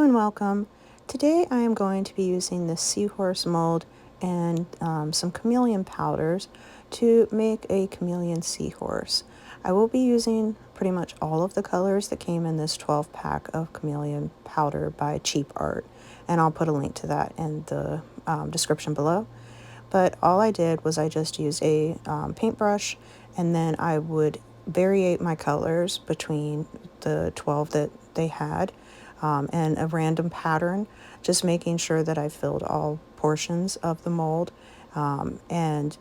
and welcome. Today I am going to be using the seahorse mold and some chameleon powders to make a chameleon seahorse. I will be using pretty much all of the colors that came in this 12 pack of chameleon powder by Cheap Art, and I'll put a link to that in the description below. But all I did was I just used a paintbrush, and then I would variate my colors between the 12 that they had, and a random pattern, just making sure that I filled all portions of the mold. And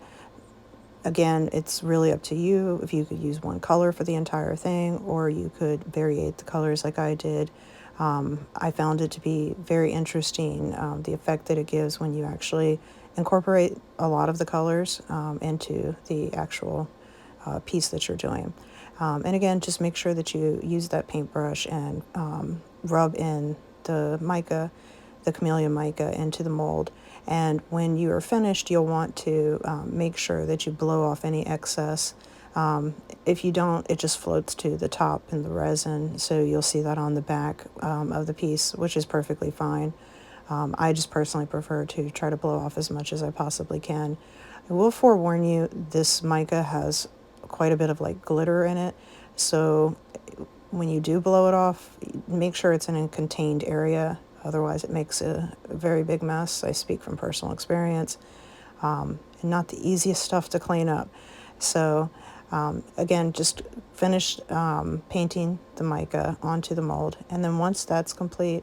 again, it's really up to you if you could use one color for the entire thing, or you could variate the colors like I did. I found it to be very interesting, the effect that it gives when you actually incorporate a lot of the colors into the actual piece that you're doing. And again, just make sure that you use that paintbrush and rub in the mica, the chameleon mica, into the mold. And when you are finished, you'll want to make sure that you blow off any excess. If you don't, it just floats to the top in the resin, so you'll see that on the back of the piece, which is perfectly fine. I just personally prefer to try to blow off as much as I possibly can. I will forewarn you, this mica has quite a bit of like glitter in it, so when you do blow it off, make sure it's in a contained area. Otherwise it makes a very big mess. I speak from personal experience. And not the easiest stuff to clean up. So again, just finished painting the mica onto the mold, and then once that's complete,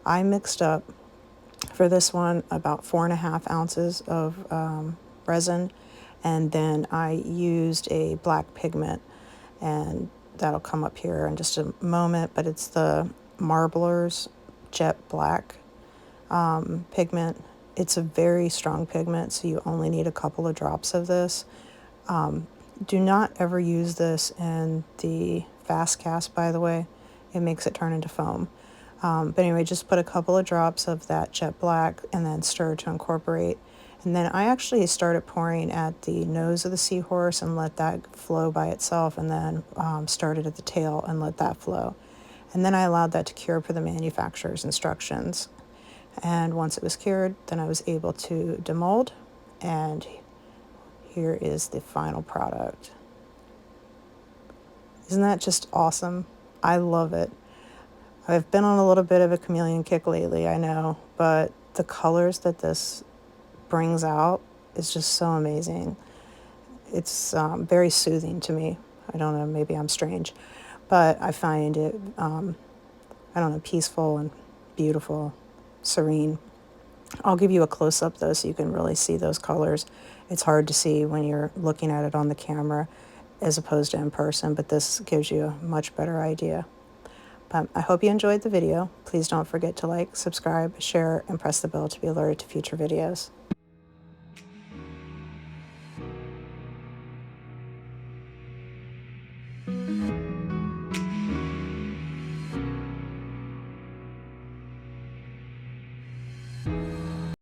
I mixed up for this one about 4.5 ounces of resin, and then I used a black pigment, and that'll come up here in just a moment, but it's the Marbler's Jet Black pigment. It's a very strong pigment, so you only need a couple of drops of this. Do not ever use this in the fast cast, by the way. It makes it turn into foam. But anyway, just put a couple of drops of that jet black and then stir to incorporate. And then I actually started pouring at the nose of the seahorse and let that flow by itself, and then started at the tail and let that flow. And then I allowed that to cure per the manufacturer's instructions. And once it was cured, then I was able to demold, and here is the final product. Isn't that just awesome? I love it. I've been on a little bit of a chameleon kick lately, I know, but the colors that this brings out is just so amazing. It's very soothing to me. I don't know, maybe I'm strange, but I find it, I don't know, peaceful and beautiful, serene. I'll give you a close-up though so you can really see those colors. It's hard to see when you're looking at it on the camera as opposed to in person, but this gives you a much better idea. But I hope you enjoyed the video. Please don't forget to like, subscribe, share, and press the bell to be alerted to future videos.